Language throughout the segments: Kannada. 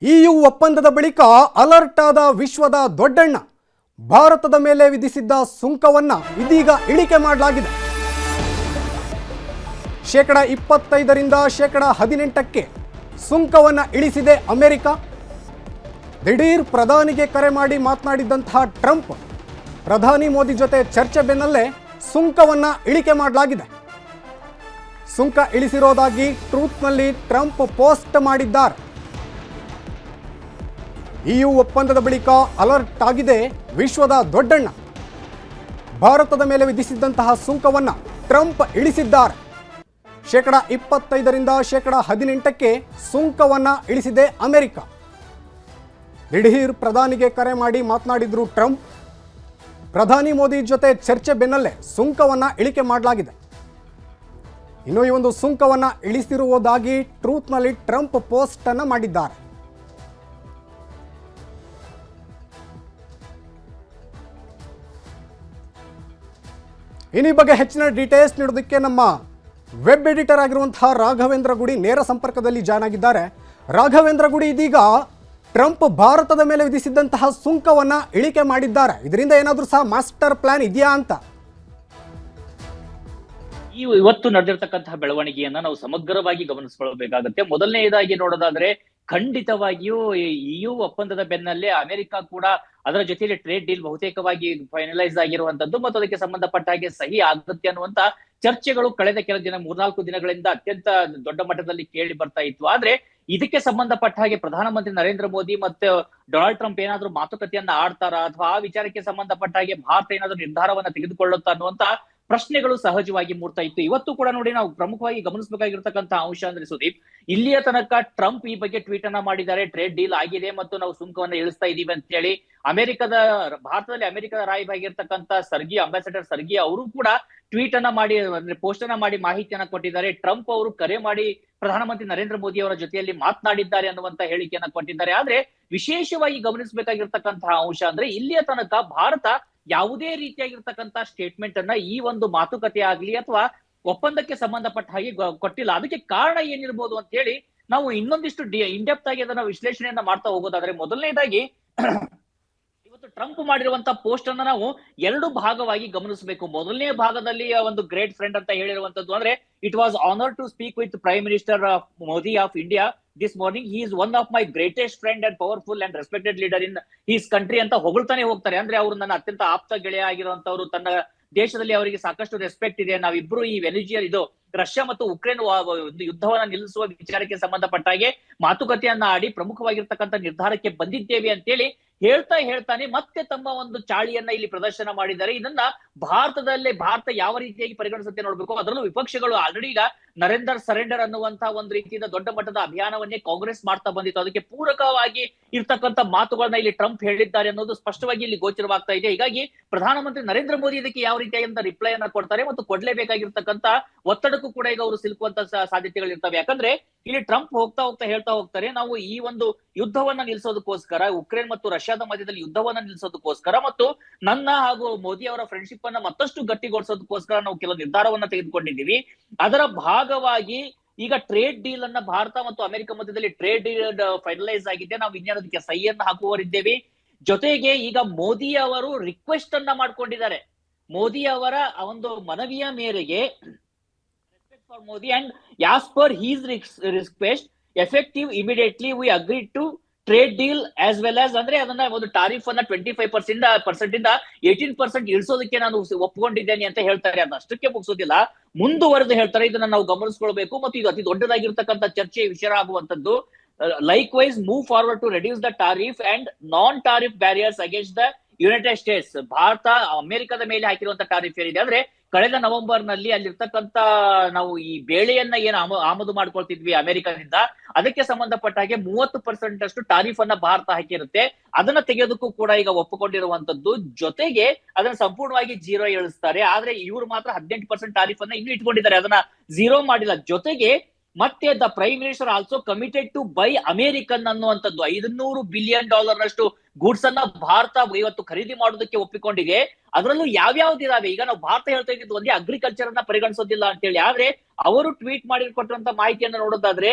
EU ಒಪ್ಪಂದದ ಬಳಿಕ ಅಲರ್ಟ್ ಆದ ವಿಶ್ವದ ದೊಡ್ಡಣ್ಣ. ಭಾರತದ ಮೇಲೆ ವಿಧಿಸಿದ್ದ ಸುಂಕವನ್ನ ಇದೀಗ ಇಳಿಕೆ ಮಾಡಲಾಗಿದೆ. -25% ರಿಂದ -18% ಸುಂಕವನ್ನ ಇಳಿಸಿದೆ ಅಮೆರಿಕ. ದಿಢೀರ್ ಪ್ರಧಾನಿಗೆ ಕರೆ ಮಾಡಿ ಮಾತನಾಡಿದಂತಹ ಟ್ರಂಪ್, ಪ್ರಧಾನಿ ಮೋದಿ ಜೊತೆ ಚರ್ಚೆ ಬೆನ್ನಲ್ಲೇ ಸುಂಕವನ್ನ ಇಳಿಕೆ ಮಾಡಲಾಗಿದೆ. ಸುಂಕ ಇಳಿಸಿರೋದಾಗಿ ಟ್ರೂತ್ನಲ್ಲಿ ಟ್ರಂಪ್ ಪೋಸ್ಟ್ ಮಾಡಿದ್ದಾರೆ. EU ಒಪ್ಪಂದದ ಬಳಿಕ ಅಲರ್ಟ್ ಆಗಿದೆ ವಿಶ್ವದ ದೊಡ್ಡಣ್ಣ. ಭಾರತದ ಮೇಲೆ ವಿಧಿಸಿದ್ದಂತಹ ಸುಂಕವನ್ನ ಟ್ರಂಪ್ ಇಳಿಸಿದ್ದಾರೆ. -25% ರಿಂದ -18% ಸುಂಕವನ್ನ ಇಳಿಸಿದೆ ಅಮೆರಿಕ. ದಿಢೀರ್ ಪ್ರಧಾನಿಗೆ ಕರೆ ಮಾಡಿ ಮಾತನಾಡಿದ್ರು ಟ್ರಂಪ್. ಪ್ರಧಾನಿ ಮೋದಿ ಜೊತೆ ಚರ್ಚೆ ಬೆನ್ನಲ್ಲೇ ಸುಂಕವನ್ನ ಇಳಿಕೆ ಮಾಡಲಾಗಿದೆ. ಇನ್ನು ಈ ಒಂದು ಸುಂಕವನ್ನ ಇಳಿಸಿರುವುದಾಗಿ ಟ್ರೂತ್ನಲ್ಲಿ ಟ್ರಂಪ್ ಪೋಸ್ಟ್ ಅನ್ನು ಮಾಡಿದ್ದಾರೆ. ಈ ಬಗ್ಗೆ ಹೆಚ್ಚಿನ ಡೀಟೇಲ್ಸ್ ನೀಡೋದಕ್ಕೆ ನಮ್ಮ ವೆಬ್ ಎಡಿಟರ್ ಆಗಿರುವಂತಹ ರಾಘವೇಂದ್ರ ಗುಡಿ ನೇರ ಸಂಪರ್ಕದಲ್ಲಿ ಜಾಯ್ನ್ ಆಗಿದ್ದಾರೆ. ರಾಘವೇಂದ್ರ ಗುಡಿ, ಇದೀಗ ಟ್ರಂಪ್ ಭಾರತದ ಮೇಲೆ ವಿಧಿಸಿದ್ದಂತಹ ಸುಂಕವನ್ನ ಇಳಿಕೆ ಮಾಡಿದ್ದಾರೆ. ಇದರಿಂದ ಏನಾದರೂ ಸಹ ಮಾಸ್ಟರ್ ಪ್ಲಾನ್ ಇದೆಯಾ ಅಂತ? ಇವತ್ತು ನಡೆದಿರ್ತಕ್ಕಂತಹ ಬೆಳವಣಿಗೆಯನ್ನ ನಾವು ಸಮಗ್ರವಾಗಿ ಗಮನಿಸಿಕೊಳ್ಳಬೇಕಾಗುತ್ತೆ. ಮೊದಲನೆಯದಾಗಿ ನೋಡೋದಾದ್ರೆ, ಖಂಡಿತವಾಗಿಯೂ EU ಒಪ್ಪಂದದ ಬೆನ್ನಲ್ಲೇ ಅಮೆರಿಕ ಕೂಡ ಅದರ ಜೊತೆಯಲ್ಲಿ ಟ್ರೇಡ್ ಡೀಲ್ ಬಹುತೇಕವಾಗಿ ಫೈನಲೈಸ್ ಆಗಿರುವಂತದ್ದು ಮತ್ತು ಅದಕ್ಕೆ ಸಂಬಂಧಪಟ್ಟ ಹಾಗೆ ಸಹಿ ಆಗುತ್ತೆ ಅನ್ನುವಂತ ಚರ್ಚೆಗಳು ಕಳೆದ ಕೆಲ ದಿನ 3-4 ದಿನಗಳಿಂದ ಅತ್ಯಂತ ದೊಡ್ಡ ಮಟ್ಟದಲ್ಲಿ ಕೇಳಿ ಬರ್ತಾ ಇತ್ತು. ಆದ್ರೆ ಇದಕ್ಕೆ ಸಂಬಂಧಪಟ್ಟ ಹಾಗೆ ಪ್ರಧಾನಮಂತ್ರಿ ನರೇಂದ್ರ ಮೋದಿ ಮತ್ತು ಡೊನಾಲ್ಡ್ ಟ್ರಂಪ್ ಏನಾದ್ರೂ ಮಾತುಕತೆಯನ್ನ ಆಡ್ತಾರಾ ಅಥವಾ ಆ ವಿಚಾರಕ್ಕೆ ಸಂಬಂಧಪಟ್ಟ ಹಾಗೆ ಭಾರತ ಏನಾದ್ರೂ ನಿರ್ಧಾರವನ್ನ ತೆಗೆದುಕೊಳ್ಳುತ್ತಾ ಅನ್ನುವಂತ ಪ್ರಶ್ನೆಗಳು ಸಹಜವಾಗಿ ಮೂಡ್ತಾ ಇತ್ತು. ಇವತ್ತು ಕೂಡ ನೋಡಿ, ನಾವು ಪ್ರಮುಖವಾಗಿ ಗಮನಿಸಬೇಕಾಗಿರ್ತಕ್ಕಂಥ ಅಂಶ ಅಂದ್ರೆ ಸುದೀಪ್, ಇಲ್ಲಿಯ ತನಕ ಟ್ರಂಪ್ ಈ ಬಗ್ಗೆ ಟ್ವೀಟ್ ಅನ್ನ ಮಾಡಿದ್ದಾರೆ. ಟ್ರೇಡ್ ಡೀಲ್ ಆಗಿದೆ ಮತ್ತು ನಾವು ಸುಂಕವನ್ನ ಇಳಿಸ್ತಾ ಇದೀವಿ ಅಂತ ಹೇಳಿ ಭಾರತದಲ್ಲಿ ಅಮೆರಿಕದ ರಾಯಭಾಗಿರ್ತಕ್ಕಂಥ ಅಂಬಾಸಿಡರ್ ಸರ್ಗಿ ಅವರು ಕೂಡ ಟ್ವೀಟ್ ಅನ್ನ ಮಾಡಿ, ಅಂದ್ರೆ ಪೋಸ್ಟ್ ಅನ್ನ ಮಾಡಿ ಮಾಹಿತಿಯನ್ನ ಕೊಟ್ಟಿದ್ದಾರೆ. ಟ್ರಂಪ್ ಅವರು ಕರೆ ಮಾಡಿ ಪ್ರಧಾನಮಂತ್ರಿ ನರೇಂದ್ರ ಮೋದಿ ಅವರ ಜೊತೆಯಲ್ಲಿ ಮಾತನಾಡಿದ್ದಾರೆ ಅನ್ನುವಂತ ಹೇಳಿಕೆಯನ್ನ ಕೊಟ್ಟಿದ್ದಾರೆ. ಆದ್ರೆ ವಿಶೇಷವಾಗಿ ಗಮನಿಸಬೇಕಾಗಿರ್ತಕ್ಕಂತಹ ಅಂಶ ಅಂದ್ರೆ, ಇಲ್ಲಿಯ ತನಕ ಭಾರತ ಯಾವುದೇ ರೀತಿಯಾಗಿರ್ತಕ್ಕಂಥ ಸ್ಟೇಟ್ಮೆಂಟ್ ಅನ್ನ ಈ ಒಂದು ಮಾತುಕತೆ ಆಗ್ಲಿ ಅಥವಾ ಒಪ್ಪಂದಕ್ಕೆ ಸಂಬಂಧಪಟ್ಟ ಹಾಗೆ ಕೊಟ್ಟಿಲ್ಲ. ಅದಕ್ಕೆ ಕಾರಣ ಏನಿರ್ಬೋದು ಅಂತ ಹೇಳಿ ನಾವು ಇನ್ನೊಂದಿಷ್ಟು ಇನ್ಡೆಪ್ತ್ ಆಗಿ ಅದನ್ನ ವಿಶ್ಲೇಷಣೆಯನ್ನ ಮಾಡ್ತಾ ಹೋಗೋದಾದ್ರೆ, ಮೊದಲನೇದಾಗಿ ಇವತ್ತು ಟ್ರಂಪ್ ಮಾಡಿರುವಂತ ಪೋಸ್ಟ್ ಅನ್ನ ನಾವು 2 ಭಾಗವಾಗಿ ಗಮನಿಸಬೇಕು. ಮೊದಲನೇ ಭಾಗದಲ್ಲಿ ಒಂದು ಗ್ರೇಟ್ ಫ್ರೆಂಡ್ ಅಂತ ಹೇಳಿರುವಂತದ್ದು ಅಂದ್ರೆ, it was honour to speak with prime minister Modi of India this morning. He is one of my greatest friend and powerful and respected leader in his country ಅಂತ ಹೊಗಳ್ತಾನೆ ಹೋಗ್ತಾರೆ. ಅಂದ್ರೆ ಅವರು ನನ್ನ ಅತ್ಯಂತ ಆಪ್ತ ಗೆಳೆಯ ಆಗಿರುವಂತವ್ರು, ತನ್ನ ದೇಶದಲ್ಲಿ ಅವರಿಗೆ ಸಾಕಷ್ಟು ರೆಸ್ಪೆಕ್ಟ್ ಇದೆ, ನಾವಿಬ್ರು ಈ ರಷ್ಯಾ ಮತ್ತು ಉಕ್ರೇನ್ ಒಂದು ಯುದ್ಧವನ್ನ ನಿಲ್ಲಿಸುವ ವಿಚಾರಕ್ಕೆ ಸಂಬಂಧಪಟ್ಟ ಹಾಗೆ ಮಾತುಕತೆಯನ್ನ ಆಡಿ ಪ್ರಮುಖವಾಗಿರ್ತಕ್ಕಂಥ ನಿರ್ಧಾರಕ್ಕೆ ಬಂದಿದ್ದೇವೆ ಅಂತೇಳಿ ಹೇಳ್ತಾನೆ ಮತ್ತೆ ತಮ್ಮ ಒಂದು ಚಾಳಿಯನ್ನ ಇಲ್ಲಿ ಪ್ರದರ್ಶನ ಮಾಡಿದ್ದಾರೆ. ಇದನ್ನ ಭಾರತ ಯಾವ ರೀತಿಯಾಗಿ ಪರಿಗಣಿಸುತ್ತೆ ನೋಡ್ಬೇಕು. ಅದರಲ್ಲೂ ವಿಪಕ್ಷಗಳು ಆಲ್ರೆಡಿ ಈಗ ನರೇಂದರ್ ಸರೆಂಡರ್ ಅನ್ನುವಂತಹ ಒಂದು ರೀತಿಯಿಂದ ದೊಡ್ಡ ಮಟ್ಟದ ಅಭಿಯಾನವನ್ನೇ ಕಾಂಗ್ರೆಸ್ ಮಾಡ್ತಾ ಬಂದಿತ್ತು. ಅದಕ್ಕೆ ಪೂರಕವಾಗಿ ಇರ್ತಕ್ಕಂಥ ಮಾತುಗಳನ್ನ ಇಲ್ಲಿ ಟ್ರಂಪ್ ಹೇಳಿದ್ದಾರೆ ಅನ್ನೋದು ಸ್ಪಷ್ಟವಾಗಿ ಇಲ್ಲಿ ಗೋಚರವಾಗ್ತಾ ಇದೆ. ಹೀಗಾಗಿ ಪ್ರಧಾನಮಂತ್ರಿ ನರೇಂದ್ರ ಮೋದಿ ಇದಕ್ಕೆ ಯಾವ ರೀತಿಯಾಗಿ ರಿಪ್ಲೈ ಅನ್ನ ಕೊಡ್ತಾರೆ ಮತ್ತು ಕೊಡ್ಲೇಬೇಕಾಗಿರ್ತಕ್ಕಂಥ ಒತ್ತಡಕ್ಕೂ ಕೂಡ ಈಗ ಅವರು ಸಿಲುಕುವಂತ ಸಾಧ್ಯತೆಗಳು ಇರ್ತವೆ. ಯಾಕಂದ್ರೆ ಇಲ್ಲಿ ಟ್ರಂಪ್ ಹೋಗ್ತಾ ಹೇಳ್ತಾ ಹೋಗ್ತಾರೆ, ನಾವು ಈ ಒಂದು ಯುದ್ಧವನ್ನ ನಿಲ್ಲಿಸೋದಕ್ಕೋಸ್ಕರ, ಉಕ್ರೇನ್ ಮತ್ತು ರಷ್ಯಾದ ಮಧ್ಯದಲ್ಲಿ ಯುದ್ಧವನ್ನ ನಿಲ್ಲಿಸೋದಕ್ಕೋಸ್ಕರ ಮತ್ತು ನನ್ನ ಹಾಗೂ ಮೋದಿ ಅವರ ಫ್ರೆಂಡ್ಶಿಪ್ ಅನ್ನ ಮತ್ತಷ್ಟು ಗಟ್ಟಿಗೊಳಿಸೋದಕ್ಕೋಸ್ಕರ ನಾವು ಕೆಲವು ನಿರ್ಧಾರವನ್ನ ತೆಗೆದುಕೊಂಡಿದ್ದೀವಿ. ಅದರ ಭಾಗವಾಗಿ ಈಗ ಟ್ರೇಡ್ ಡೀಲ್ ಅನ್ನ ಭಾರತ ಮತ್ತು ಅಮೆರಿಕ ಮಧ್ಯದಲ್ಲಿ ಟ್ರೇಡ್ ಡೀಲ್ ಫೈನಲೈಸ್ ಆಗಿದೆ. ನಾವು ಇನ್ನೇನದಕ್ಕೆ ಸಹಿಯನ್ನ ಹಾಕುವರಿದ್ದೇವೆ. ಜೊತೆಗೆ ಈಗ ಮೋದಿ ಅವರು ರಿಕ್ವೆಸ್ಟ್ ಅನ್ನ ಮಾಡ್ಕೊಂಡಿದ್ದಾರೆ. ಮೋದಿ ಅವರ ಒಂದು ಮನವಿಯ ಮೇರೆಗೆ for Modi, and as per his request, effective immediately we agreed to trade deal as well as, ಅಂದ್ರೆ ಅದನ್ನ ಒಂದು ಟಾರಿಫ್ ಅನ್ನ 25% ಇಂದ 18% ಇಳಿಸೋದಕ್ಕೆ ನಾನು ಒಪ್ಪಿಕೊಂಡಿದ್ದೇನೆ ಅಂತ ಹೇಳ್ತಾರೆ. ಅದಷ್ಟಕ್ಕೆ ಮುಗಿಸೋದಿಲ್ಲ, ಮುಂದುವರೆದು ಹೇಳ್ತಾರೆ. ಇದನ್ನ ನಾವು ಗಮನಿಸ್ಕೊಳ್ಬೇಕು ಮತ್ತು ಇದು ಅತಿ ದೊಡ್ಡದಾಗಿರ್ತಕ್ಕಂಥ ಚರ್ಚೆ ವಿಷಯ ಆಗುವಂತದ್ದು. Likewise move forward to reduce the tariff and non-tariff barriers against the United States. Bharat ಅಮೆರಿಕದ ಮೇಲೆ ಹಾಕಿರುವಂತ ಟಾರಿಫ್ ಏನಿದೆ ಅಂದ್ರೆ, ಕಳೆದ ನವೆಂಬರ್ ನಲ್ಲಿ ಅಲ್ಲಿರ್ತಕ್ಕಂತ ನಾವು ಈ ಬೇಳೆಯನ್ನ ಏನು ಆಮದು ಮಾಡ್ಕೊಳ್ತಿದ್ವಿ ಅಮೆರಿಕದಿಂದ, ಅದಕ್ಕೆ ಸಂಬಂಧಪಟ್ಟ ಹಾಗೆ 30% ಅಷ್ಟು ಟಾರಿಫ್ ಅನ್ನ ಭಾರತ ಹಾಕಿರುತ್ತೆ. ಅದನ್ನ ತೆಗೆಯೋದಕ್ಕೂ ಕೂಡ ಈಗ ಒಪ್ಪಿಕೊಂಡಿರುವಂತದ್ದು. ಜೊತೆಗೆ ಅದನ್ನ ಸಂಪೂರ್ಣವಾಗಿ 0 ಇಳಿಸ್ತಾರೆ. ಆದ್ರೆ ಇವರು ಮಾತ್ರ 18% ಟಾರಿಫ್ ಅನ್ನ ಇನ್ನೂ ಇಟ್ಕೊಂಡಿದ್ದಾರೆ, ಅದನ್ನ 0 ಮಾಡಿಲ್ಲ. ಜೊತೆಗೆ ಮತ್ತೆ the prime minister also committed to buy American ಅನ್ನುವಂಥದ್ದು $500 ಬಿಲಿಯನ್ ನಷ್ಟು ಗೂಡ್ಸ್ ಅನ್ನ ಭಾರತ ಇವತ್ತು ಖರೀದಿ ಮಾಡೋದಕ್ಕೆ ಒಪ್ಪಿಕೊಂಡಿದೆ. ಅದರಲ್ಲೂ ಯಾವ್ಯಾವ್ದಿದಾವೆ, ಈಗ ನಾವು ಭಾರತ ಹೇಳ್ತಾ ಇದ್ದಿದ್ದು ಒಂದೇ ಅಗ್ರಿಕಲ್ಚರ್ ಅನ್ನ ಪರಿಗಣಿಸೋದಿಲ್ಲ ಅಂತ ಹೇಳಿ. ಆದ್ರೆ ಅವರು ಟ್ವೀಟ್ ಮಾಡಿ ಕೊಟ್ಟಂತ ಮಾಹಿತಿಯನ್ನ ನೋಡೋದಾದ್ರೆ,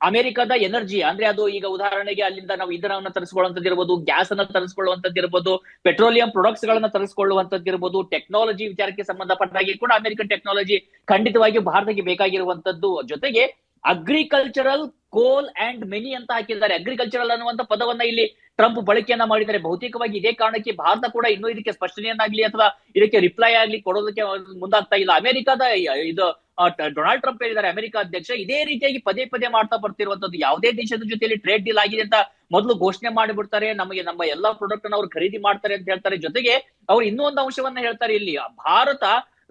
ಅಮೆರಿಕದ ಎನರ್ಜಿ ಅಂದ್ರೆ ಅದು ಈಗ ಉದಾಹರಣೆಗೆ ಅಲ್ಲಿಂದ ನಾವು ಇಂಧನವನ್ನ ತರಿಸ್ಕೊಳ್ಳುವಂತದ್ದಿರ್ಬೋದು, ಗ್ಯಾಸ್ ಅನ್ನ ತರಿಸ್ಕೊಳ್ಳುವಂತದ್ದಿರ್ಬೋದು, ಪೆಟ್ರೋಲಿಯಂ ಪ್ರೊಡಕ್ಟ್ಸ್ ಗಳನ್ನ ತರಿಸ್ಕೊಳ್ಳುವಂತದ್ದಿರ್ಬೋದು, ಟೆಕ್ನಾಲಜಿ ವಿಚಾರಕ್ಕೆ ಸಂಬಂಧಪಟ್ಟಾಗಿ ಕೂಡ ಅಮೆರಿಕನ್ ಟೆಕ್ನಾಲಜಿ ಖಂಡಿತವಾಗಿಯೂ ಭಾರತಕ್ಕೆ ಬೇಕಾಗಿರುವಂತದ್ದು. ಜೊತೆಗೆ ಅಗ್ರಿಕಲ್ಚರಲ್ ಕೋಲ್ ಅಂಡ್ ಮೆನಿ ಅಂತ ಹಾಕಿದ್ದಾರೆ. ಅಗ್ರಿಕಲ್ಚರಲ್ ಅನ್ನುವಂತ ಪದವನ್ನ ಇಲ್ಲಿ ಟ್ರಂಪ್ ಬಳಕೆಯನ್ನ ಮಾಡಿದ್ದಾರೆ. ಬಹುತೇಕವಾಗಿ ಇದೇ ಕಾರಣಕ್ಕೆ ಭಾರತ ಕೂಡ ಇನ್ನೂ ಇದಕ್ಕೆ ಸ್ಪಷ್ಟನೆಯನ್ನಾಗ್ಲಿ ಅಥವಾ ಇದಕ್ಕೆ ರಿಪ್ಲೈ ಆಗ್ಲಿ ಕೊಡೋದಕ್ಕೆ ಮುಂದಾಗ್ತಾ ಇಲ್ಲ. ಅಮೆರಿಕದ ಇದು ಡೊನಾಲ್ಡ್ ಟ್ರಂಪ್ ಹೇಳಿದ್ದಾರೆ, ಅಮೆರಿಕ ಅಧ್ಯಕ್ಷ ಇದೇ ರೀತಿಯಾಗಿ ಪದೇ ಪದೇ ಮಾಡ್ತಾ ಬರ್ತಿರುವಂತದ್ದು. ಯಾವುದೇ ದೇಶದ ಜೊತೆಯಲ್ಲಿ ಟ್ರೇಡ್ ಡೀಲ್ ಆಗಿದೆ ಅಂತ ಮೊದಲು ಘೋಷಣೆ ಮಾಡಿಬಿಡ್ತಾರೆ, ನಮಗೆ ನಮ್ಮ ಎಲ್ಲಾ ಪ್ರಾಡಕ್ಟ್ ಅನ್ನು ಅವ್ರು ಖರೀದಿ ಮಾಡ್ತಾರೆ ಅಂತ ಹೇಳ್ತಾರೆ. ಜೊತೆಗೆ ಅವ್ರು ಇನ್ನೂ ಒಂದು ಅಂಶವನ್ನ ಹೇಳ್ತಾರೆ, ಇಲ್ಲಿ ಭಾರತ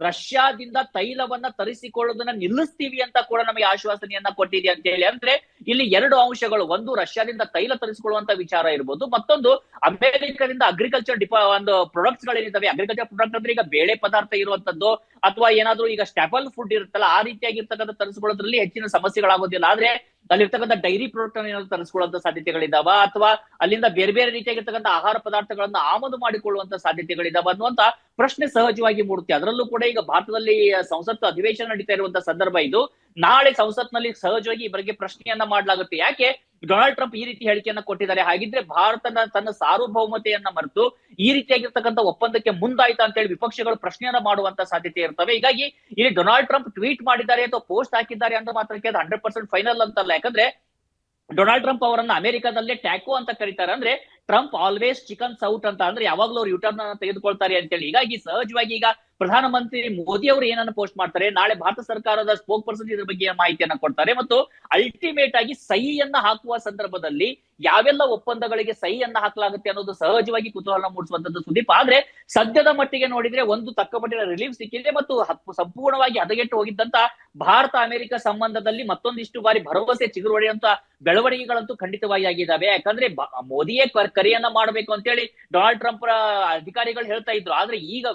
ರಷ್ಯಾದಿಂದ ತೈಲವನ್ನ ತರಿಸಿಕೊಳ್ಳೋದನ್ನ ನಿಲ್ಲಿಸ್ತೀವಿ ಅಂತ ಕೂಡ ನಮಗೆ ಆಶ್ವಾಸನೆಯನ್ನ ಕೊಟ್ಟಿದೆ ಅಂತ ಹೇಳಿ. ಅಂದ್ರೆ ಇಲ್ಲಿ ಎರಡು ಅಂಶಗಳು, ಒಂದು ರಷ್ಯಾದಿಂದ ತೈಲ ತರಿಸಿಕೊಳ್ಳುವಂತ ವಿಚಾರ ಇರ್ಬೋದು, ಮತ್ತೊಂದು ಅಮೆರಿಕದಿಂದ ಅಗ್ರಿಕಲ್ಚರ್ ಒಂದು ಪ್ರಾಡಕ್ಟ್ಸ್ ಗಳೇನಿದ್ದಾವೆ. ಅಗ್ರಿಕಲ್ಚರ್ ಪ್ರಾಡಕ್ಟ್ ಅಂದ್ರೆ ಈಗ ಬೇಳೆ ಪದಾರ್ಥ ಇರುವಂತದ್ದು ಅಥವಾ ಏನಾದ್ರೂ ಈಗ ಸ್ಟಾಪಲ್ ಫುಡ್ ಇರುತ್ತಲ್ಲ, ಆ ರೀತಿಯಾಗಿರ್ತಕ್ಕಂಥ ತರಿಸ್ಕೊಳ್ಳೋದ್ರಲ್ಲಿ ಹೆಚ್ಚಿನ ಸಮಸ್ಯೆಗಳಾಗೋದಿಲ್ಲ. ಆದ್ರೆ ಅಲ್ಲಿರ್ತಕ್ಕಂಥ ಡೈರಿ ಪ್ರಾಡಕ್ಟ್ ಏನಾದ್ರು ತರಿಸ್ಕೊಳ್ಳುವಂತ ಸಾಧ್ಯತೆಗಳಿದಾವ, ಅಥವಾ ಅಲ್ಲಿಂದ ಬೇರೆ ಬೇರೆ ರೀತಿಯಾಗಿರ್ತಕ್ಕಂಥ ಆಹಾರ ಪದಾರ್ಥಗಳನ್ನ ಆಮದು ಮಾಡಿಕೊಳ್ಳುವಂತ ಸಾಧ್ಯತೆಗಳಿದಾವ ಅನ್ನುವಂತ ಪ್ರಶ್ನೆ ಸಹಜವಾಗಿ ಮೂಡುತ್ತೆ. ಅದರಲ್ಲೂ ಕೂಡ ಈಗ ಭಾರತದಲ್ಲಿ ಸಂಸತ್ ಅಧಿವೇಶನ ನಡೀತಾ ಇರುವಂತ ಸಂದರ್ಭ ಇದು. ನಾಳೆ ಸಂಸತ್ನಲ್ಲಿ ಸಹಜವಾಗಿ ಈ ಬಗ್ಗೆ ಪ್ರಶ್ನೆಯನ್ನ ಮಾಡಲಾಗುತ್ತೆ. ಯಾಕೆ ಡೊನಾಲ್ಡ್ ಟ್ರಂಪ್ ಈ ರೀತಿ ಹೇಳಿಕೆಯನ್ನ ಕೊಟ್ಟಿದ್ದಾರೆ? ಹಾಗಿದ್ರೆ ಭಾರತನ ತನ್ನ ಸಾರ್ವಭೌಮತೆಯನ್ನ ಮರೆತು ಈ ರೀತಿಯಾಗಿರ್ತಕ್ಕಂಥ ಒಪ್ಪಂದಕ್ಕೆ ಮುಂದಾಯ್ತಾ ಅಂತ ಹೇಳಿ ವಿಪಕ್ಷಗಳು ಪ್ರಶ್ನೆಯನ್ನ ಮಾಡುವಂತ ಸಾಧ್ಯತೆ ಇರ್ತವೆ. ಹೀಗಾಗಿ ಇಲ್ಲಿ ಡೊನಾಲ್ಡ್ ಟ್ರಂಪ್ ಟ್ವೀಟ್ ಮಾಡಿದ್ದಾರೆ ಅಥವಾ ಪೋಸ್ಟ್ ಹಾಕಿದ್ದಾರೆ ಅಂತ ಮಾತ್ರಕ್ಕೆ ಅದು 100% ಫೈನಲ್ ಅಂತಲ್ಲ. ಯಾಕಂದ್ರೆ ಡೊನಾಲ್ಡ್ ಟ್ರಂಪ್ ಅವರನ್ನ ಅಮೆರಿಕಾದಲ್ಲೇ ಟ್ಯಾಕೋ ಅಂತ ಕರೀತಾರೆ. ಅಂದ್ರೆ ಟ್ರಂಪ್ ಆಲ್ವೇಸ್ ಚಿಕನ್ ಸೌಟ್ ಅಂತ, ಅಂದ್ರೆ ಯಾವಾಗ್ಲೂ ಅವ್ರು ಯೂಟರ್ನ್ ಅನ್ನ ತೆಗೆದುಕೊಳ್ತಾರೆ ಅಂತ ಹೇಳಿ. ಹೀಗಾಗಿ ಸಹಜವಾಗಿ ಈಗ ಪ್ರಧಾನಮಂತ್ರಿ ಮೋದಿ ಅವರು ಏನನ್ನ ಪೋಸ್ಟ್ ಮಾಡ್ತಾರೆ, ನಾಳೆ ಭಾರತ ಸರ್ಕಾರದ ಸ್ಪೋಕ್ ಪರ್ಸನ್ ಇದ್ರ ಬಗ್ಗೆ ಮಾಹಿತಿಯನ್ನ ಕೊಡ್ತಾರೆ ಮತ್ತು ಅಲ್ಟಿಮೇಟ್ ಆಗಿ ಸಹಿಯನ್ನ ಹಾಕುವ ಸಂದರ್ಭದಲ್ಲಿ ಯಾವೆಲ್ಲ ಒಪ್ಪಂದಗಳಿಗೆ ಸಹಿಯನ್ನ ಹಾಕಲಾಗುತ್ತೆ ಅನ್ನೋದು ಸಹಜವಾಗಿ ಕುತೂಹಲ ಮೂಡಿಸುವಂತದ್ದು ಸುದೀಪ್. ಆದ್ರೆ ಸದ್ಯದ ಮಟ್ಟಿಗೆ ನೋಡಿದ್ರೆ ಒಂದು ತಕ್ಕ ಮಟ್ಟಿನ ರಿಲೀಫ್ ಸಿಕ್ಕಿದೆ ಮತ್ತು ಸಂಪೂರ್ಣವಾಗಿ ಹದಗೆಟ್ಟು ಹೋಗಿದ್ದಂತ ಭಾರತ ಅಮೆರಿಕ ಸಂಬಂಧದಲ್ಲಿ ಮತ್ತೊಂದಿಷ್ಟು ಬಾರಿ ಭರವಸೆ ಚಿಗುರುವಡೆಯುವಂತ ಬೆಳವಣಿಗೆಗಳಂತೂ ಖಂಡಿತವಾಗಿ ಆಗಿದ್ದಾವೆ. ಯಾಕಂದ್ರೆ ಮೋದಿಯೇ ಕರೆಯನ್ನ ಮಾಡಬೇಕು ಅಂತೇಳಿ ಡೊನಾಲ್ಡ್ ಟ್ರಂಪ್ ಅಧಿಕಾರಿಗಳು ಹೇಳ್ತಾ ಇದ್ರು. ಆದ್ರೆ ಈಗ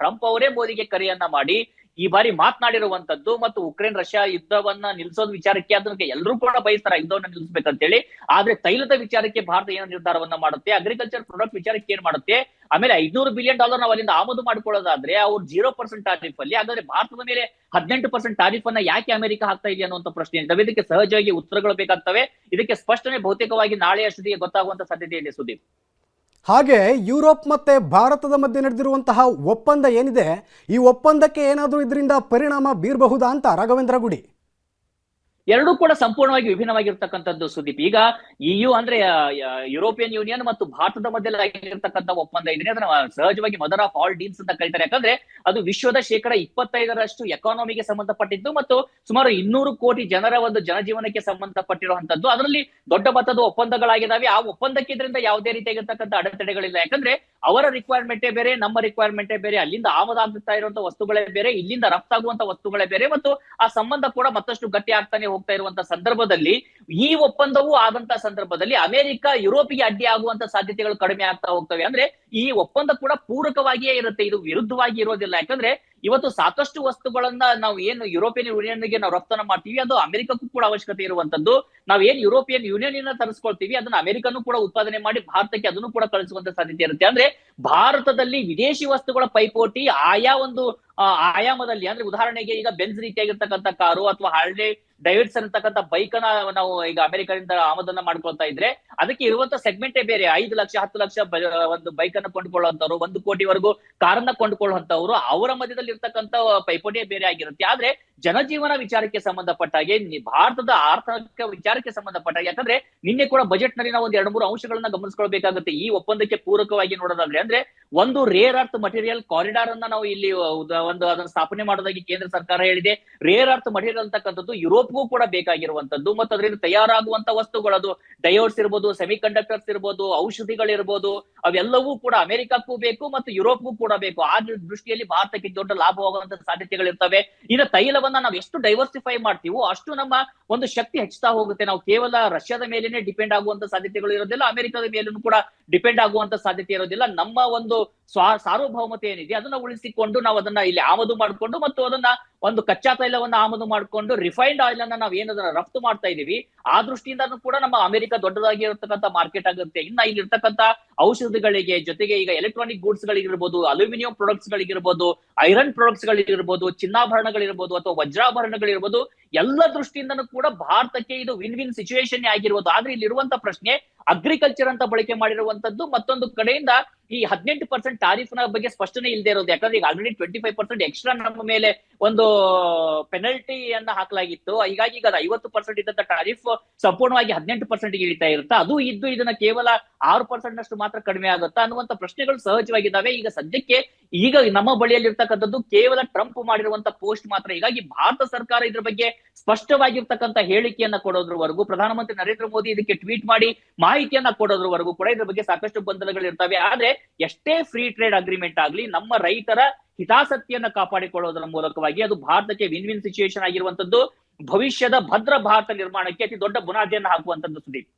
ಟ್ರಂಪ್ ಅವರೇ ಮೋದಿಗೆ ಕರೆಯನ್ನ ಮಾಡಿ ಈ ಬಾರಿ ಮಾತನಾಡಿರುವಂತದ್ದು ಮತ್ತು ಉಕ್ರೇನ್ ರಷ್ಯಾ ಯುದ್ಧವನ್ನ ನಿಲ್ಸೋದ್ ವಿಚಾರಕ್ಕೆ ಅದಕ್ಕೆ ಎಲ್ಲರೂ ಕೂಡ ಬಯಸ್ತಾರೆ ಯುದ್ಧವನ್ನ ನಿಲ್ಲಿಸ್ಬೇಕಂತೇಳಿ. ಆದ್ರೆ ತೈಲದ ವಿಚಾರಕ್ಕೆ ಭಾರತ ಏನೋ ನಿರ್ಧಾರವನ್ನ ಮಾಡುತ್ತೆ, ಅಗ್ರಿಕಲ್ಚರ್ ಪ್ರಾಡಕ್ಟ್ ವಿಚಾರಕ್ಕೆ ಏನ್ ಮಾಡುತ್ತೆ, ಆಮೇಲೆ $500 ಬಿಲಿಯನ್ ನಾವು ಅಲ್ಲಿಂದ ಆಮದು ಮಾಡ್ಕೊಳ್ಳೋದಾದ್ರೆ ಅವ್ರು 0% ಟಾರಿಫ್ ಅಲ್ಲಿ, ಹಾಗಾದ್ರೆ ಭಾರತದ ಮೇಲೆ 18% ಟಾರಿಫ್ ಅನ್ನ ಯಾಕೆ ಅಮೆರಿಕ ಹಾಕ್ತಾ ಇದೆ ಅನ್ನುವಂತ ಪ್ರಶ್ನೆ ಇದ್ದಾವೆ. ಇದಕ್ಕೆ ಸಹಜವಾಗಿ ಉತ್ತರಗಳು ಬೇಕಾಗ್ತವೆ. ಇದಕ್ಕೆ ಸ್ಪಷ್ಟನೆ ಬಹುತೇಕವಾಗಿ ನಾಳೆ ಅಷ್ಟೊತ್ತಿಗೆ ಗೊತ್ತಾಗುವಂತ ಸಾಧ್ಯತೆ ಇದೆ ಸುದೀಪ್. ಹಾಗೆ ಯುರೋಪ್ ಮತ್ತೆ ಭಾರತದ ಮಧ್ಯೆ ನಡೆದಿರುವಂತಹ ಒಪ್ಪಂದ ಏನಿದೆ, ಈ ಒಪ್ಪಂದಕ್ಕೆ ಏನಾದರೂ ಇದರಿಂದ ಪರಿಣಾಮ ಬೀರಬಹುದಾ ಅಂತ ರಾಘವೇಂದ್ರ ಗುಡಿ? ಎರಡೂ ಕೂಡ ಸಂಪೂರ್ಣವಾಗಿ ವಿಭಿನ್ನವಾಗಿರ್ತಕ್ಕಂಥದ್ದು ಸುದೀಪ್. ಈಗ EU ಅಂದ್ರೆ ಯುರೋಪಿಯನ್ ಯೂನಿಯನ್ ಮತ್ತು ಭಾರತದ ಮಧ್ಯದಲ್ಲಿ ಆಗಿರ್ತಕ್ಕಂಥ ಒಪ್ಪಂದ ಇದೆ, ಅದನ್ನ ಸಹಜವಾಗಿ ಮದರ್ ಆಫ್ ಆಲ್ ಡೀಲ್ಸ್ ಅಂತ ಕರೀತಾರೆ. ಯಾಕಂದ್ರೆ ಅದು ವಿಶ್ವದ 25% ಎಕಾನಮಿಗೆ ಸಂಬಂಧಪಟ್ಟಿದ್ದು ಮತ್ತು ಸುಮಾರು 200 ಕೋಟಿ ಜನರ ಒಂದು ಜನಜೀವನಕ್ಕೆ ಸಂಬಂಧಪಟ್ಟಿರುವಂತದ್ದು. ಅದರಲ್ಲಿ ದೊಡ್ಡ ಮಟ್ಟದ ಒಪ್ಪಂದಗಳಾಗಿದ್ದಾವೆ. ಆ ಒಪ್ಪಂದಕ್ಕೆ ಇದರಿಂದ ಯಾವುದೇ ರೀತಿಯಾಗಿರ್ತಕ್ಕಂಥ ಅಡೆತಡೆಗಳಿಲ್ಲ. ಯಾಕಂದ್ರೆ ಅವರ ರಿಕ್ವೈರ್ಮೆಂಟೇ ಬೇರೆ, ನಮ್ಮ ರಿಕ್ವೈರ್ಮೆಂಟೇ ಬೇರೆ, ಅಲ್ಲಿಂದ ಆಮದಾಗ್ತಾ ಇರುವಂತಹ ವಸ್ತುಗಳೇ ಬೇರೆ, ಇಲ್ಲಿಂದ ರಫ್ತಾಗುವಂತ ವಸ್ತುಗಳೇ ಬೇರೆ, ಮತ್ತು ಆ ಸಂಬಂಧ ಕೂಡ ಮತ್ತಷ್ಟು ಗಟ್ಟಿ ಆಗ್ತಾನೆ ಹೋಗ್ತಾ ಇರುವಂತ ಸಂದರ್ಭದಲ್ಲಿ ಈ ಒಪ್ಪಂದವೂ ಆದಂತ ಸಂದರ್ಭದಲ್ಲಿ ಅಮೆರಿಕ ಯುರೋಪಿಗೆ ಅಡ್ಡಿ ಆಗುವಂತ ಸಾಧ್ಯತೆಗಳು ಕಡಿಮೆ ಆಗ್ತಾ ಹೋಗ್ತವೆ. ಅಂದ್ರೆ ಈ ಒಪ್ಪಂದ ಕೂಡ ಪೂರಕವಾಗಿಯೇ ಇರುತ್ತೆ, ಇದು ವಿರುದ್ಧವಾಗಿ ಇರೋದಿಲ್ಲ. ಯಾಕಂದ್ರೆ ಇವತ್ತು ಸಾಕಷ್ಟು ವಸ್ತುಗಳನ್ನ ನಾವು ಏನು ಯುರೋಪಿಯನ್ ಯೂನಿಯನ್ಗೆ ನಾವು ರಫ್ತನ್ನ ಮಾಡ್ತೀವಿ, ಅದು ಅಮೆರಿಕಕ್ಕೂ ಕೂಡ ಅವಶ್ಯಕತೆ ಇರುವಂತದ್ದು. ನಾವ್ ಏನ್ ಯುರೋಪಿಯನ್ ಯೂನಿಯನ್ ತರಿಸ್ಕೊಳ್ತೀವಿ ಅದನ್ನ ಅಮೆರಿಕನು ಕೂಡ ಉತ್ಪಾದನೆ ಮಾಡಿ ಭಾರತಕ್ಕೆ ಅದನ್ನು ಕೂಡ ಕಳಿಸುವಂತ ಸಾಧ್ಯತೆ ಇರುತ್ತೆ. ಅಂದ್ರೆ ಭಾರತದಲ್ಲಿ ವಿದೇಶಿ ವಸ್ತುಗಳ ಪೈಪೋಟಿ ಆಯಾ ಒಂದು ಆಯಾಮದಲ್ಲಿ, ಅಂದ್ರೆ ಉದಾಹರಣೆಗೆ ಈಗ ಬೆನ್ಸ್ ರೀತಿಯಾಗಿರ್ತಕ್ಕಂಥ ಕಾರು ಅಥವಾ ಹಾರ್ಲೆ ಡೈವಿಡ್ಸನ್ ಅಂತಕ್ಕಂಥ ಬೈಕ್ ಅನ್ನ ನಾವು ಈಗ ಅಮೆರಿಕದಿಂದ ಆಮದನ್ನ ಮಾಡ್ಕೊಳ್ತಾ ಇದ್ರೆ ಅದಕ್ಕೆ ಇರುವಂತ ಸೆಗ್ಮೆಂಟೇ ಬೇರೆ. 5 ಲಕ್ಷ 10 ಲಕ್ಷ ಒಂದು ಬೈಕ್ ಅನ್ನ ಕೊಂಡ್ಕೊಳ್ಳುವಂತವ್ರು, 1 ಕೋಟಿವರೆಗೂ ಕಾರನ್ನ ಕೊಂಡ್ಕೊಳ್ಳುವಂತವ್ರು, ಅವರ ಮಧ್ಯದಲ್ಲಿ ಇರ್ತಕ್ಕಂಥ ಪೈಪೋಟಿಯೇ ಬೇರೆ ಆಗಿರುತ್ತೆ. ಆದ್ರೆ ಜನಜೀವನ ವಿಚಾರಕ್ಕೆ ಸಂಬಂಧಪಟ್ಟಾಗೆ, ಭಾರತದ ಆರ್ಥಿಕ ವಿಚಾರಕ್ಕೆ ಸಂಬಂಧಪಟ್ಟಾಗೆ, ಯಾಕಂದ್ರೆ ನಿನ್ನೆ ಕೂಡ ಬಜೆಟ್ ನಲ್ಲಿ ನಾವು 2-3 ಅಂಶಗಳನ್ನ ಗಮನಿಸ್ಕೊಳ್ಬೇಕಾಗುತ್ತೆ ಈ ಒಪ್ಪಂದಕ್ಕೆ ಪೂರಕವಾಗಿ ನೋಡೋದಾದ್ರೆ. ಅಂದ್ರೆ ಒಂದು ರೇರ್ ಅರ್ತ್ ಮಟೀರಿಯಲ್ ಕಾರಿಡಾರ್ ಅನ್ನ ನಾವು ಇಲ್ಲಿ ಅದನ್ನ ಸ್ಥಾಪನೆ ಮಾಡೋದಾಗಿ ಕೇಂದ್ರ ಸರ್ಕಾರ ಹೇಳಿದೆ. ರೇರ್ ಅರ್ತ್ ಮಟೀರಿಯಲ್ ಅಂತಕ್ಕಂಥದ್ದು ಯುರೋಪ್ಗೂ ಕೂಡ ಬೇಕಾಗಿರುವಂತದ್ದು ಮತ್ತು ಅದರಿಂದ ತಯಾರಾಗುವಂತ ವಸ್ತುಗಳದು ಡಯೋಡ್ಸ್ ಇರ್ಬೋದು, ಸೆಮಿ ಕಂಡಕ್ಟರ್ಸ್ ಇರ್ಬೋದು, ಔಷಧಿಗಳಿರ್ಬೋದು, ಅವೆಲ್ಲವೂ ಕೂಡ ಅಮೆರಿಕಕ್ಕೂ ಬೇಕು ಮತ್ತು ಯುರೋಪ್ಗೂ ಕೂಡ ಬೇಕು. ಆ ದೃಷ್ಟಿಯಲ್ಲಿ ಭಾರತಕ್ಕೆ ದೊಡ್ಡ ಲಾಭವಾಗುವಂತ ಸಾಧ್ಯತೆಗಳಿರ್ತವೆ. ಇನ್ನು ತೈಲವನ್ನ ನಾವು ಎಷ್ಟು ಡೈವರ್ಸಿಫೈ ಮಾಡ್ತೀವೋ ಅಷ್ಟು ನಮ್ಮ ಒಂದು ಶಕ್ತಿ ಹೆಚ್ಚುತ್ತಾ ಹೋಗುತ್ತೆ. ನಾವು ಕೇವಲ ರಷ್ಯಾದ ಮೇಲೇನೆ ಡಿಪೆಂಡ್ ಆಗುವಂತ ಸಾಧ್ಯತೆಗಳು ಇರೋದಿಲ್ಲ, ಅಮೆರಿಕದ ಮೇಲೂ ಕೂಡ ಡಿಪೆಂಡ್ ಆಗುವಂತ ಸಾಧ್ಯತೆ ಇರೋದಿಲ್ಲ. ನಮ್ಮ ಒಂದು ಸಾರ್ವಭೌಮತೆ ಏನಿದೆ ಅದನ್ನ ಉಳಿಸಿಕೊಂಡು ನಾವು ಅದನ್ನ ಇಲ್ಲಿ ಆಮದು ಮಾಡಿಕೊಂಡು ಮತ್ತು ಅದನ್ನ ಒಂದು ಕಚ್ಚಾ ತೈಲವನ್ನು ಆಮದು ಮಾಡಿಕೊಂಡು ರಿಫೈನ್ಡ್ ಆಯಿಲ್ ಅನ್ನ ನಾವು ಏನದನ್ನ ರಫ್ತು ಮಾಡ್ತಾ ಇದೀವಿ, ಆ ದೃಷ್ಟಿಯಿಂದನೂ ಕೂಡ ನಮ್ಮ ಅಮೆರಿಕ ದೊಡ್ಡದಾಗಿರತಕ್ಕಂಥ ಮಾರ್ಕೆಟ್ ಆಗುತ್ತೆ. ಇನ್ನ ಇಲ್ಲಿರ್ತಕ್ಕಂಥ ಔಷಧಿಗಳಿಗೆ ಜೊತೆಗೆ ಈಗ ಎಲೆಕ್ಟ್ರಾನಿಕ್ ಗೂಡ್ಸ್ ಗಳಿಗಿರ್ಬೋದು, ಅಲ್ಯೂಮಿನಿಯಂ ಪ್ರಾಡಕ್ಟ್ಸ್ ಗಳಿಗಿರ್ಬೋದು, ಐರನ್ ಪ್ರಾಡಕ್ಟ್ಸ್ ಗಳಿಗಿರ್ಬೋದು, ಚಿನ್ನಾಭರಣಗಳಿರ್ಬೋದು ಅಥವಾ ವಜ್ರಾಭರಣಗಳಿರ್ಬೋದು, ಎಲ್ಲ ದೃಷ್ಟಿಯಿಂದನೂ ಕೂಡ ಭಾರತಕ್ಕೆ ಇದು ವಿನ್ ವಿನ್ ಸಿಚುವೇಶನ್ ಆಗಿರ್ಬೋದು. ಆದ್ರೆ ಇಲ್ಲಿರುವಂತ ಪ್ರಶ್ನೆ ಅಗ್ರಿಕಲ್ಚರ್ ಅಂತ ಬಳಕೆ ಮಾಡಿರುವಂತದ್ದು, ಮತ್ತೊಂದು ಕಡೆಯಿಂದ ಈ 18% ಟಾರಿಫ್ ನ ಬಗ್ಗೆ ಸ್ಪಷ್ಟನೆ ಇಲ್ಲದೆ ಇರೋದು. ಯಾಕಂದ್ರೆ ಈಗ ಆಲ್ರೆಡಿ 25% ಎಕ್ಸ್ಟ್ರಾ ನಮ್ಮ ಮೇಲೆ ಒಂದು ಪೆನಲ್ಟಿಯನ್ನ ಹಾಕಲಾಗಿತ್ತು. ಹೀಗಾಗಿ ಈಗ 50% ಇದ್ದಂತ ಟಾರಿಫ್ ಸಂಪೂರ್ಣವಾಗಿ 18% ಇಳಿತಾ ಇರುತ್ತೆ. ಅದು ಇದ್ದು ಇದನ್ನ ಕೇವಲ 6% ನಷ್ಟು ಮಾತ್ರ ಕಡಿಮೆ ಆಗುತ್ತಾ ಅನ್ನುವಂತ ಪ್ರಶ್ನೆಗಳು ಸಹಜವಾಗಿದ್ದಾವೆ. ಈಗ ಸದ್ಯಕ್ಕೆ ಈಗ ನಮ್ಮ ಬಳಿಯಲ್ಲಿ ಇರ್ತಕ್ಕಂಥದ್ದು ಕೇವಲ ಟ್ರಂಪ್ ಮಾಡಿರುವಂತ ಪೋಸ್ಟ್ ಮಾತ್ರ. ಹೀಗಾಗಿ ಭಾರತ ಸರ್ಕಾರ ಇದ್ರ ಬಗ್ಗೆ ಸ್ಪಷ್ಟವಾಗಿರ್ತಕ್ಕಂಥ ಹೇಳಿಕೆಯನ್ನ ಕೊಡೋದ್ರವರೆಗೂ, ಪ್ರಧಾನಮಂತ್ರಿ ನರೇಂದ್ರ ಮೋದಿ ಇದಕ್ಕೆ ಟ್ವೀಟ್ ಮಾಡಿ ಮಾಹಿತಿಯನ್ನ ಕೊಡೋದ್ರವರೆಗೂ ಕೂಡ ಇದ್ರ ಬಗ್ಗೆ ಸಾಕಷ್ಟು ಗೊಂದಲಗಳು ಇರ್ತವೆ. ಆದ್ರೆ ಎಷ್ಟೇ ಫ್ರೀ ಟ್ರೇಡ್ ಅಗ್ರಿಮೆಂಟ್ ಆಗ್ಲಿ, ನಮ್ಮ ರೈತರ ಹಿತಾಸಕ್ತಿಯನ್ನ ಕಾಪಾಡಿಕೊಳ್ಳೋದರ ಮೂಲಕವಾಗಿ ಅದು ಭಾರತಕ್ಕೆ ವಿನ್ ವಿನ್ ಸಿಚುವೇಶನ್ ಆಗಿರುವಂತದ್ದು, ಭವಿಷ್ಯದ ಭದ್ರ ಭಾರತ ನಿರ್ಮಾಣಕ್ಕೆ ಅತಿ ದೊಡ್ಡ ಬುನಾದಿಯನ್ನ ಹಾಕುವಂತದ್ದು. ಸುದೀಪ್.